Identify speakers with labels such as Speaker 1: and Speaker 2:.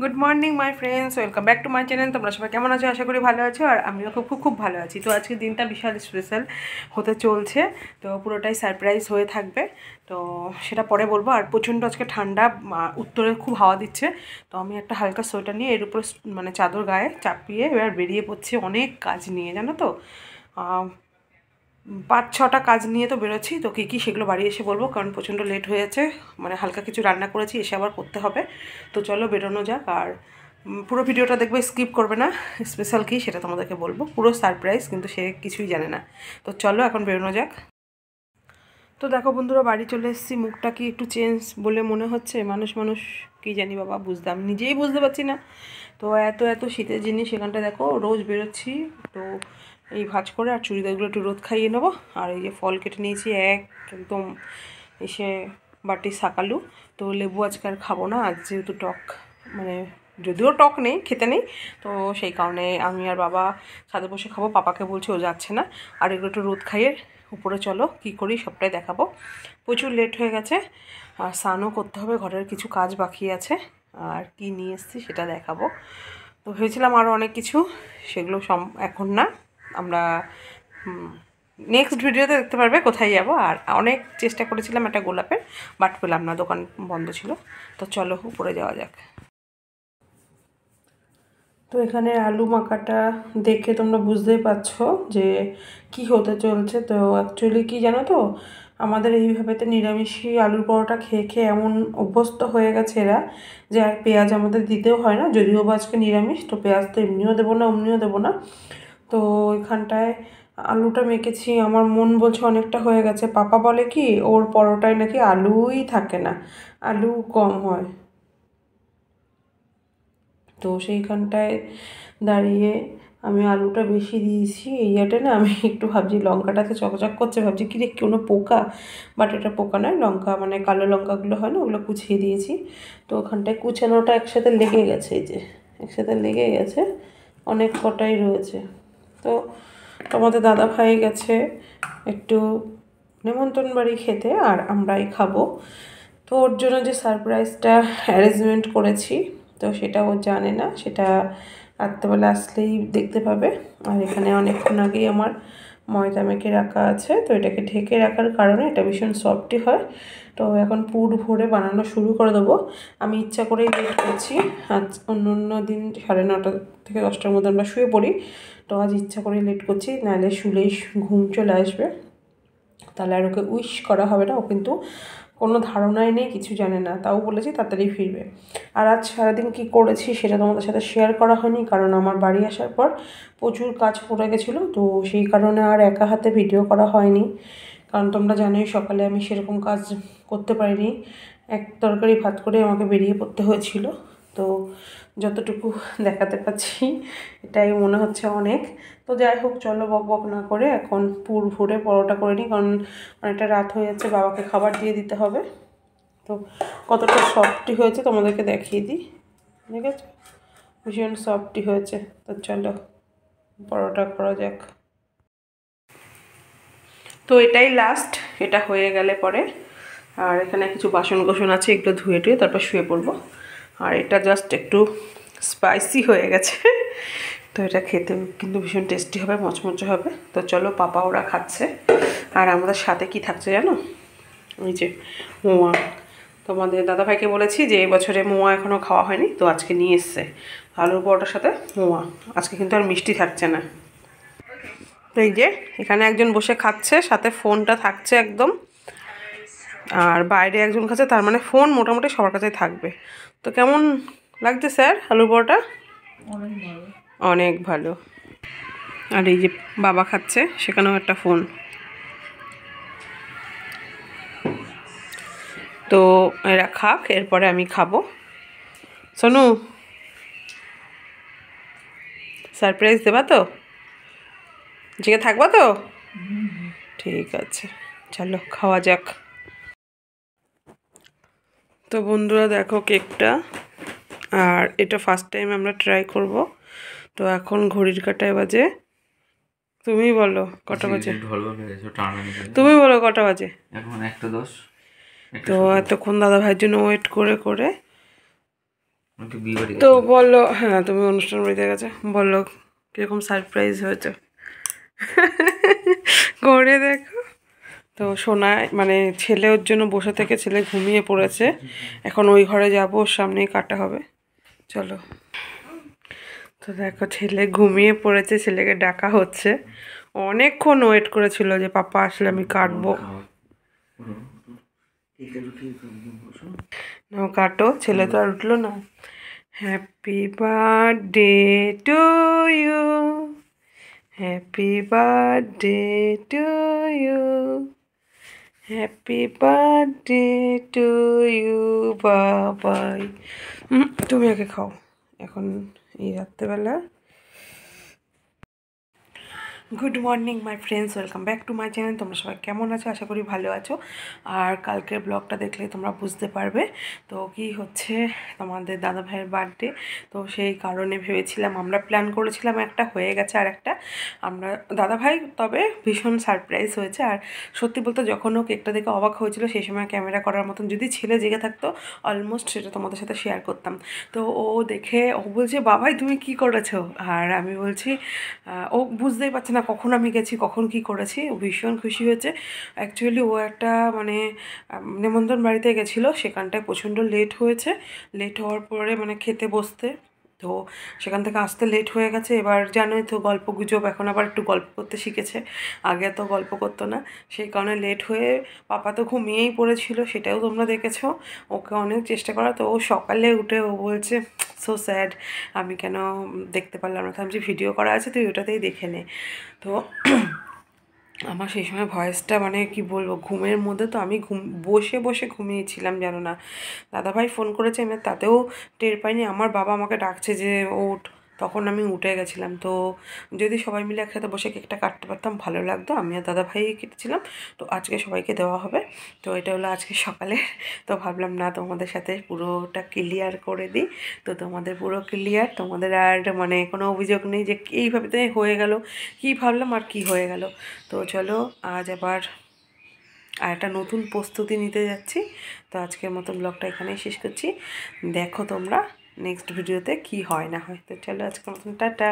Speaker 1: Good morning my friends, welcome back to my channel. তোমরা সবাই কেমন আছো? আশা করি ভালো আছো, আর আমিও খুব খুব খুব ভালো আছি। তো আজকে দিনটা বিশাল স্পেশাল হতে চলছে, তো পুরোটাই সারপ্রাইজ হয়ে থাকবে, তো সেটা পরে বলবো। আর প্রচণ্ড আজকে ঠান্ডা, উত্তরে খুব হাওয়া দিচ্ছে, তো আমি একটা হালকা সোয়েটার নিয়ে এর উপর মানে চাদর গায়ে চাপিয়ে এবার বেরিয়ে পড়ছি অনেক কাজ নিয়ে, জানো তো। 5-6টা কাজ নিয়ে তো বেরোচ্ছি, তো কী কী সেগুলো বাড়ি এসে বলবো, কারণ প্রচণ্ড লেট হয়ে যাচ্ছে। মানে হালকা কিছু রান্না করেছি, এসে আবার করতে হবে। তো চলো বেরোনো যাক, আর পুরো ভিডিওটা দেখবে, স্কিপ করবে না। স্পেশাল কী সেটা তোমাদেরকে বলবো, পুরো সারপ্রাইজ, কিন্তু সে কিছুই জানে না। তো চলো এখন বেরোনো যাক। তো দেখো বন্ধুরা, বাড়ি চলে এসেছি। মুখটা কি একটু চেঞ্জ বলে মনে হচ্ছে, মানুষ মানুষ কী জানি বাবা, বুঝতে আমি নিজেই বুঝতে পারছি না। তো এত এত শীতের জিনিস এখানটা দেখো, রোজ বেরোচ্ছি তো এই ভাঁজ করে, আর চুড়িদারগুলো একটু রোদ খাইয়ে নেবো। আর এই যে ফল কেটে নিয়েছি একদম এসে বাটি শাকালু। তো লেবু আজকে আর খাবো না, আজ যেহেতু টক, মানে যদিও টক নেই, খেতে নেই, তো সেই কারণে আমি আর বাবা ছাদে বসে খাবো। পাপাকে বলছি, ও যাচ্ছে না। আর এগুলো একটু রোদ খাইয়ে উপরে চলো কী করি সবটাই দেখাবো। প্রচুর লেট হয়ে গেছে, আর স্নানও করতে হবে, ঘরের কিছু কাজ বাকি আছে, আর কি নিয়ে এসেছি সেটা দেখাবো। তো ভেবেছিলাম আরও অনেক কিছু, সেগুলো এখন না, আমরা নেক্সট ভিডিওতে দেখতে পারবে কোথায় যাব। আর অনেক চেষ্টা করেছিলাম একটা গোলাপের, বাট পেলাম না, দোকান বন্ধ ছিল। তো চলো উপরে যাওয়া যাক। তো এখানে আলু মাখাটা দেখে তোমরা বুঝতেই পারছো যে কি হতে চলছে। তো অ্যাকচুয়ালি কি জানো তো, আমাদের এইভাবেতে নিরামিষই আলুর পরোটা খেয়ে খেয়ে এমন অভ্যস্ত হয়ে গেছে এরা, যে আর পেঁয়াজ আমাদের দিতেও হয় না। যদিও বা আজকে নিরামিষ, তো পেঁয়াজ তো এমনিও দেবো না, অমনিও দেবো না। তো এখানটায় আলুটা মেখেছি, আমার মন বলছে অনেকটা হয়ে গেছে। পাপা বলে কি, ওর পরোটায় নাকি আলুই থাকে না, আলু কম হয়। তো সেইখানটায় দাঁড়িয়ে আমি আলুটা বেশি দিয়েছি। এইটাতে না আমি একটু ভাবছি, লঙ্কাটাতে চকচক করছে, ভাবছি কি রে কোনো পোকা, বাট এটা পোকা নয়, লঙ্কা মানে কালো লঙ্কাগুলো হয় না, ওগুলো কুচিয়ে দিয়েছি। তো ওখানটায় কুচানোটা একসাথে লেগে গেছে, এই যে একসাথে লেগে গেছে, অনেক কটাই রয়েছে। তো তোমাদের দাদা ভাই গেছে একটু নেমন্তন্ন বাড়ি খেতে, আর আমরাই খাবো। তো ওর জন্য যে সারপ্রাইজটা অ্যারেঞ্জমেন্ট করেছি, তো সেটা ও জানে না, সেটা রাত্রেবেলা আসলেই দেখতে পাবে। আর এখানে অনেকক্ষণ আগেই আমার ময়দা মেখে রাখা আছে, তো এটাকে ঢেকে রাখার কারণে এটা ভীষণ সফটই হয়। তো এখন পুর ভরে বানানো শুরু করে দেবো। আমি ইচ্ছা করেই লেট করছি, আজ অন্য দিন 9:30 থেকে 10টার মধ্যে আমরা শুয়ে পড়ি, তো আজ ইচ্ছা করেই লেট করছি, নাহলে শুলেই ঘুম চলে আসবে, তাহলে আর ওকে উইশ করা হবে না। ও কিন্তু কোনো ধারণাই নেই, কিছু জানে না, তাও বলেছি তাড়াতাড়ি ফিরবে। আর আজ সারাদিন কী করেছি সেটা তোমাদের সাথে শেয়ার করা হয়নি, কারণ আমার বাড়ি আসার পর প্রচুর কাজ পড়ে গেছিলো, তো সেই কারণে আর একা হাতে ভিডিও করা হয়নি। কারণ তোমরা জানোই সকালে আমি সেরকম কাজ করতে পারিনি, এক তরকারি ভাত করে আমাকে বেরিয়ে পড়তে হয়েছিল। তো যতটুকু দেখাতে পাচ্ছি এটাই মনে হচ্ছে অনেক। তো যাই হোক, চলো বক বক না করে এখন পুর ভরে পরোটা করে নিই, কারণ অনেকটা রাত হয়ে যাচ্ছে, বাবাকে খাবার দিয়ে দিতে হবে। তো কতটা সফটই হয়েছে তোমাদেরকে দেখিয়ে দিই, ঠিক আছে? ভীষণ সফটই হয়েছে। তো চলো পরোটা করা যাক। তো এটাই লাস্ট, এটা হয়ে গেলে পরে, আর এখানে কিছু বাসন কোসন আছে, এগুলো ধুয়ে টুয়ে তারপর শুয়ে পড়বো। আর এটা জাস্ট একটু স্পাইসি হয়ে গেছে, তো এটা খেতে কিন্তু ভীষণ টেস্টি হবে, মচমচে হবে। তো চলো, পাপা ওরা খাচ্ছে, আর আমাদের সাথে কি থাকছে জানো, ওই যে মোয়া। তোমাদের দাদাভাইকে বলেছি যে এই বছরে মোয়া এখনও খাওয়া হয়নি, তো আজকে নিয়ে এসছে আলুর পরোটার সাথে মোয়া। আজকে কিন্তু আর মিষ্টি থাকছে না। তো এই যে এখানে একজন বসে খাচ্ছে, সাথে ফোনটা থাকছে একদম, আর বাইরে একজন খাচ্ছে, তার মানে ফোন মোটামুটি সবার কাছেই থাকবে। তো কেমন লাগছে স্যার আলুর পরোটা? অনেক ভালো। আর এই যে বাবা খাচ্ছে, সেখানেও একটা ফোন। তো এরা খাক, এরপরে আমি খাবো। সোনু, সারপ্রাইজ দেবা তো? জেগে থাকবা তো? ঠিক আছে, চলো খাওয়া যাক। তো বন্ধুরা দেখো কেকটা, আর এটা ফার্স্ট টাইম আমরা ট্রাই করব। তো এখন ঘড়ির কাঁটায় বাজে, তুমি বলো কটা বাজে, তুমি বলো কটা বাজে।
Speaker 2: এখন 1:10।
Speaker 1: তো এতক্ষণ দাদা ভাইয়ের জন্য ওয়েট করে করে তো বললো, হ্যাঁ তুমি অনুষ্ঠান বাড়িতে গেছে, বললো কীরকম সারপ্রাইজ হয়েছে করে দেখো। তো সোনায় মানে ছেলে ওর জন্য বসে থেকে ছেলে ঘুমিয়ে পড়েছে, এখন ওই ঘরে যাবো, ওর সামনেই কাটা হবে, চলো। তো দেখো ছেলে ঘুমিয়ে পড়েছে, ছেলেকে ডাকা হচ্ছে, অনেকক্ষণ ওয়েট করেছিল যে পাপা আসলে আমি কাটবো। নাও কাটো, ছেলে তো আর উঠলো না। Happy birthday to you, happy birthday to you, happy birthday to you Babai. তুমি আগে খাও এখন এই রাত্রেবেলা। Good morning my friends, welcome back to my channel. তোমরা সবাই কেমন আছো? আশা করি ভালো আছো। আর কালকের ব্লগটা দেখলে তোমরা বুঝতে পারবে তো কি হচ্ছে, তোমাদের দাদা ভাইয়ের বার্থডে। তো সেই কারণে ভেবেছিলাম, আমরা প্ল্যান করেছিলাম একটা, হয়ে গেছে আর একটা। আমরা দাদা ভাই তবে ভীষণ সারপ্রাইজ হয়েছে। আর সত্যি বলতে যখন ও কেকটা দেখে অবাক হয়েছিল, সেই সময় ক্যামেরা করার মতন যদি ছেলে জেগে থাকতো অলমোস্ট সেটা তোমাদের সাথে শেয়ার করতাম। তো ও দেখে ও বলছে বাবাই তুমি কি করেছো, আর আমি বলছি ও বুঝতেই পারছে না কখন আমি গেছি, কখন কি করেছি। ও ভীষণ খুশি হয়েছে। অ্যাকচুয়ালি ও একটা মানে নেমন্তন্ন বাড়িতে গেছিলো, সেখানটায় প্রচণ্ড লেট হয়েছে। লেট হওয়ার পরে মানে খেতে বসতে, তো সেখান থেকে আসতে লেট হয়ে গেছে। এবার জানোই তো গল্প গুজব, এখন আবার একটু গল্প করতে শিখেছে, আগে তো গল্প করতো না, সেই কারণে লেট হয়ে পাপা তো ঘুমিয়েই পড়েছিল, সেটাও তোমরা দেখেছো। ওকে অনেক চেষ্টা করা, তো ও সকালে উঠে ও বলছে সো স্যাড, আমি কেন দেখতে পারলাম না। তো আমি যে ভিডিও করা আছে তুই ওটাতেই দেখে নে। তো আমার সেই সময় ভয়েসটা মানে কি বলবো, ঘুমের মধ্যে তো আমি বসে বসে ঘুমিয়েছিলাম জানো না। দাদাভাই ফোন করেছে, আমি তাতেও টের পাইনি। আমার বাবা আমাকে ডাকছে যে ওঠ, তখন আমি উঠে গেছিলাম। তো যদি সবাই মিলে একসাথে বসে কেকটা কাটতে পারতাম ভালো লাগতো। আমি আর দাদাভাই কেটেছিলাম, তো আজকে সবাইকে দেওয়া হবে। তো এটা হলো আজকে সকালে। তো ভাবলাম না তোমাদের সাথে পুরোটা ক্লিয়ার করে দিই। তো তোমাদের পুরো ক্লিয়ার, তোমাদের আর মানে কোনো অভিযোগ নেই যে এইভাবে তো হয়ে গেল, কী ভাবলাম আর কি হয়ে গেল। তো চলো আজ আবার আর একটা নতুন প্রস্তুতি নিতে যাচ্ছি। তো আজকের মতো ব্লগটা এখানেই শেষ করছি, দেখো তোমরা নেক্সট ভিডিওতে কি হয় না হয়। তো চলো আজকের মতন টাটা।